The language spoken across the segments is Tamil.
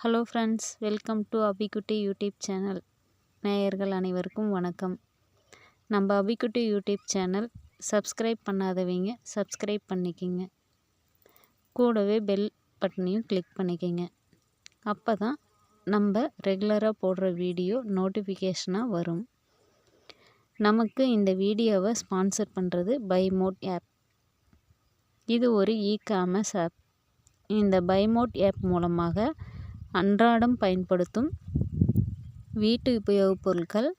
Hello friends, welcome to Abhikutty YouTube channel. நேயர்கள் அனைவருக்கும் வணக்கம். நம்ம அபிக்குட்டி யூடியூப் சேனல் சப்ஸ்கிரைப் பண்ணாதவங்க சப்ஸ்கிரைப் பண்ணிக்கிங்க. கூடவே பெல் பட்டனையும் கிளிக் பண்ணிக்கிங்க. அப்போ தான் நம்ம ரெகுலராக போடுற வீடியோ நோட்டிஃபிகேஷனாக வரும். நமக்கு இந்த வீடியோவை ஸ்பான்சர் பண்ணுறது பைமோட் ஆப். இது ஒரு இ-காமர்ஸ் ஆப். இந்த பைமோட் ஆப் மூலமாக அன்றாடம் பயன்படுத்தும் வீட்டு உபயோகப் பொருட்கள்,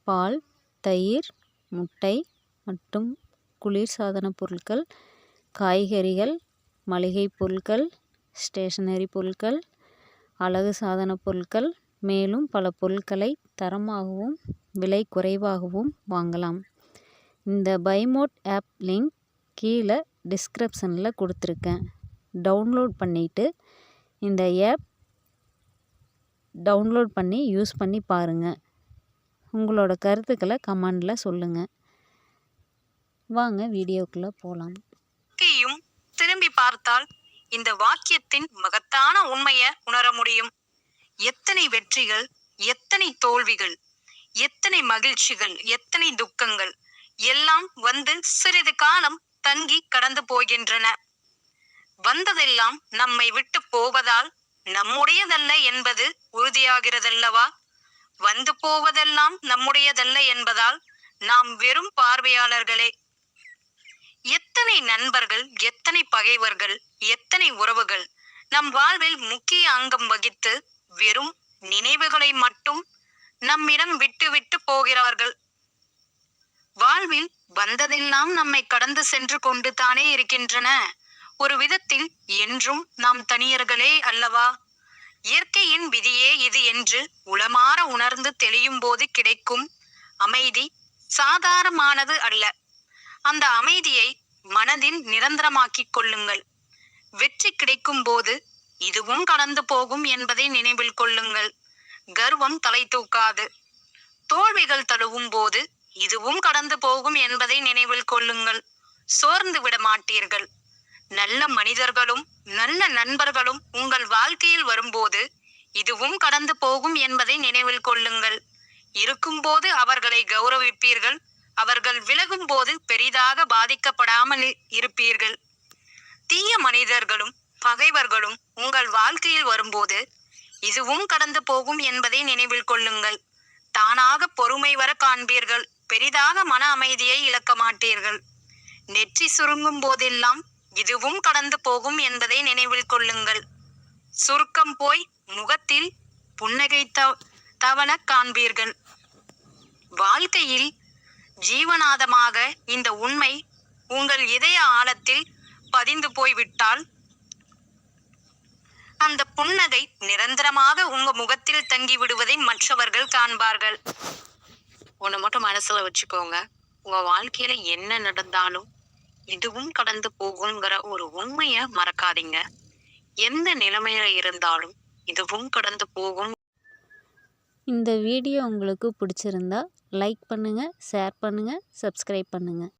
பால், தயிர், முட்டை மற்றும் குளிர்சாதன பொருட்கள், காய்கறிகள், மளிகை பொருட்கள், ஸ்டேஷனரி பொருட்கள், அழகு சாதன பொருட்கள், மேலும் பல பொருட்களை தரமாகவும் விலை குறைவாகவும் வாங்கலாம். இந்த பைமோட் ஆப் லிங்க் கீழே டிஸ்கிரிப்ஷனில் கொடுத்துருக்கேன். டவுன்லோட் பண்ணிவிட்டு இந்த ஆப் டவுன்லோட் பண்ணி யூஸ் பண்ணி பாருங்கள். உங்களோட கருத்துக்களை கமெண்டில் சொல்லுங்கள். வாங்க வீடியோக்குள்ளே போகலாம். திரும்பி பார்த்தால் இந்த வாக்கியத்தின் மகத்தான உண்மையை உணர முடியும். எத்தனை வெற்றிகள், எத்தனை தோல்விகள், எத்தனை மகிழ்ச்சிகள், எத்தனை துக்கங்கள் எல்லாம் வந்து சிறிது காலம் தங்கி கடந்து போகின்றன. வந்ததெல்லாம் நம்மை விட்டு போவதால் நம்முடையதல்ல என்பது உறுதியாகிறதல்லவா? வந்து போவதெல்லாம் நம்முடையதல்ல என்பதால் நாம் வெறும் பார்வையாளர்களே. எத்தனை நண்பர்கள், எத்தனை பகைவர்கள், எத்தனை உறவுகள் நம் வாழ்வில் முக்கிய அங்கம் வகித்து வெறும் நினைவுகளை மட்டும் நம்மிடம் விட்டு விட்டு போகிறார்கள். வாழ்வில் வந்ததெல்லாம் நம்மை கடந்து சென்று கொண்டு தானே இருக்கின்றன. ஒரு விதத்தில் என்றும் நாம் தனியர்களே அல்லவா? இயற்கையின் விதியே இது என்று உளமாற உணர்ந்து தெளியும் போது கிடைக்கும் அமைதி சாதாரணமானது அல்ல. அந்த அமைதியை மனதில் நிரந்தரமாக்கிக் கொள்ளுங்கள். வெற்றி கிடைக்கும் போது இதுவும் கடந்து போகும் என்பதை நினைவில் கொள்ளுங்கள். கர்வம் தலை தூக்காது. தோல்விகள் தழுவும் போது இதுவும் கடந்து போகும் என்பதை நினைவில் கொள்ளுங்கள். சோர்ந்து விட மாட்டீர்கள். நல்ல மனிதர்களும் நல்ல நண்பர்களும் உங்கள் வாழ்க்கையில் வரும்போது இதுவும் கடந்து போகும் என்பதை நினைவில் கொள்ளுங்கள். இருக்கும்போது அவர்களை கௌரவிப்பீர்கள். அவர்கள் விலகும் போது பெரிதாக பாதிக்கப்படாமல் இருப்பீர்கள். தீய மனிதர்களும் பகைவர்களும் உங்கள் வாழ்க்கையில் வரும்போது இதுவும் கடந்து போகும் என்பதை நினைவில் கொள்ளுங்கள். தானாக பொறுமை வர காண்பீர்கள். பெரிதாக மன அமைதியை இழக்க மாட்டீர்கள். நெற்றி சுருங்கும் போதெல்லாம் இதுவும் கடந்து போகும் என்பதை நினைவில் கொள்ளுங்கள். சுருக்கம் போய் முகத்தில் புன்னகை தவள காண்பீர்கள். வாழ்க்கையில் ஜீவனாதமாக இந்த உண்மை உங்கள் இதய ஆழத்தில் பதிந்து போய்விட்டால் அந்த புன்னகை நிரந்தரமாக உங்க முகத்தில் தங்கி விடுவதை மற்றவர்கள் காண்பார்கள். ஒண்ணு மட்டும் மனசுல வச்சுக்கோங்க. உங்க வாழ்க்கையில என்ன நடந்தாலும் இதுவும் கடந்து போகுங்கிற ஒரு உண்மைய மறக்காதீங்க. எந்த நிலைமையில இருந்தாலும் இதுவும் கடந்து போகும். இந்த வீடியோ உங்களுக்கு பிடிச்சிருந்தா லைக் பண்ணுங்கள், ஷேர் பண்ணுங்கள், சப்ஸ்கிரைப் பண்ணுங்கள்.